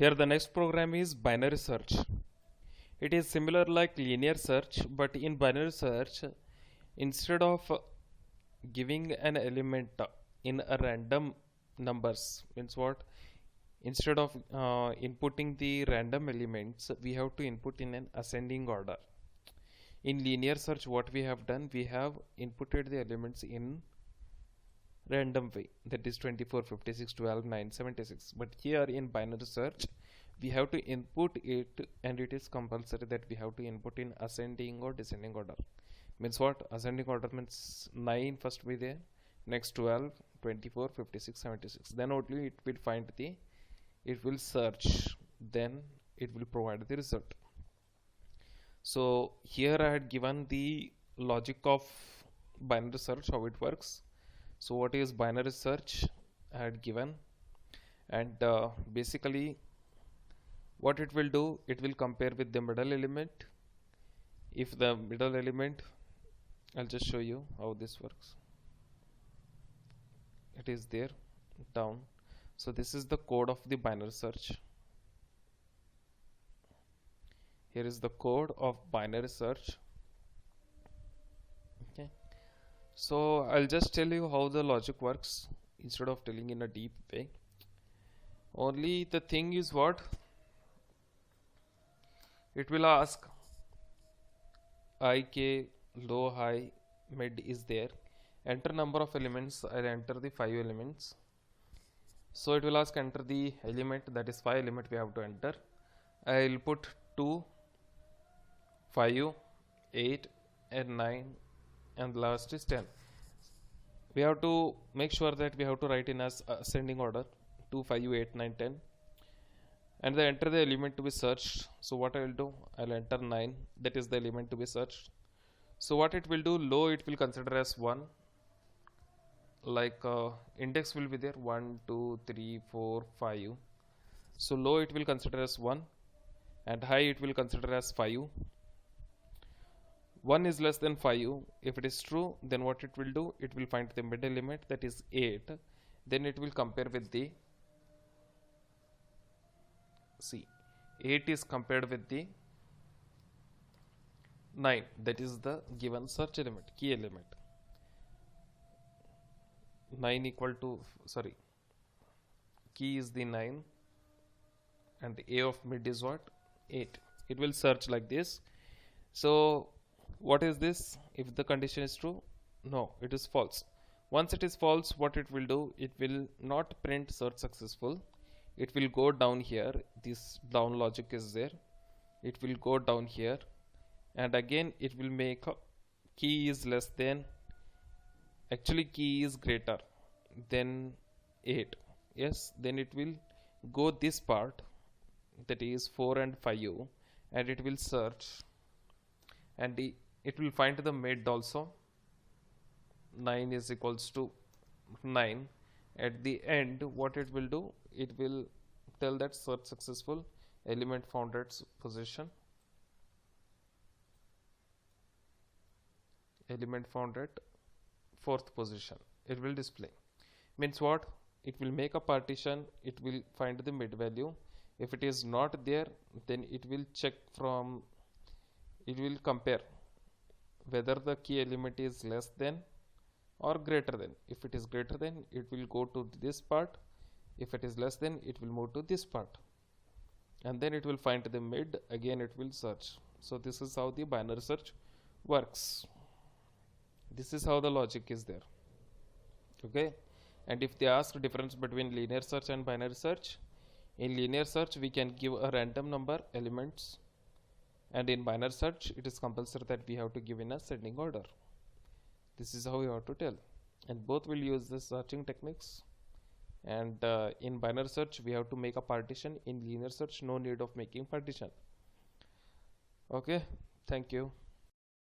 Here the next program is binary search. It is similar like linear search, but in binary search, instead of giving an element in a random numbers, means what, instead of inputting the random elements, we have to input in an ascending order. In linear search, what we have done, we have inputted the elements in random way, that is 24, 56, 12, 9, 76. But here in binary search, we have to input it, and it is compulsory that we have to input in ascending or descending order. Means what? Ascending order means 9 first be there, next 12, 24, 56, 76. Then only it will find the, it will search, then it will provide the result. So here I had given the logic of binary search, how it works. So what is binary search I had given, and basically what it will do, it will compare with the middle element. If the middle element, I'll just show you how this works. It is there down. So this is the code of the binary search. Here is the code of binary search. Okay, so I'll just tell you how the logic works instead of telling in a deep way. Only the thing is what, it will ask ik, low, high, mid is there. Enter number of elements. I'll enter the 5 elements. So it will ask enter the element, that is 5 element we have to enter. I'll put 2, 5, 8 and 9, and last is 10. We have to make sure that we have to write in as ascending order, 2, 5, 8, 9, 10, and then enter the element to be searched. So what I will do, I'll enter 9, that is the element to be searched. So what it will do, low it will consider as 1, like index will be there 1, 2, 3, 4, 5. So low it will consider as 1, and high it will consider as 5. 1 is less than 5. If it is true, then what it will do, it will find the mid element, that is 8. Then it will compare with the, see, 8 is compared with the 9, that is the given search element, key element. 9 equal to, sorry, key is the 9, and the A of mid is what, 8. It will search like this. So what is this? If the condition is true, no, it is false. Once it is false, what it will do, it will not print search successful. It will go down here, this down logic is there, it will go down here, and again it will make key is less than, actually key is greater than 8. Yes, then it will go this part, that is 4 and 5, and it will search, and it will find the mid also. 9 is equals to 9. At the end, what it will do, it will tell that search successful, element found at position, element found at 4th position, it will display. Means what, it will make a partition, it will find the mid value. If it is not there, then it will check from, it will compare whether the key element is less than or greater than. If it is greater than, it will go to this part. If it is less than, it will move to this part, and then it will find the mid, again it will search. So this is how the binary search works. This is how the logic is there. Okay, and if they ask difference between linear search and binary search, in linear search we can give a random number elements, and in binary search it is compulsory that we have to give in ascending order. This is how we have to tell, and both will use the searching techniques. And in binary search we have to make a partition. In linear search, no need of making partition. Okay, thank you.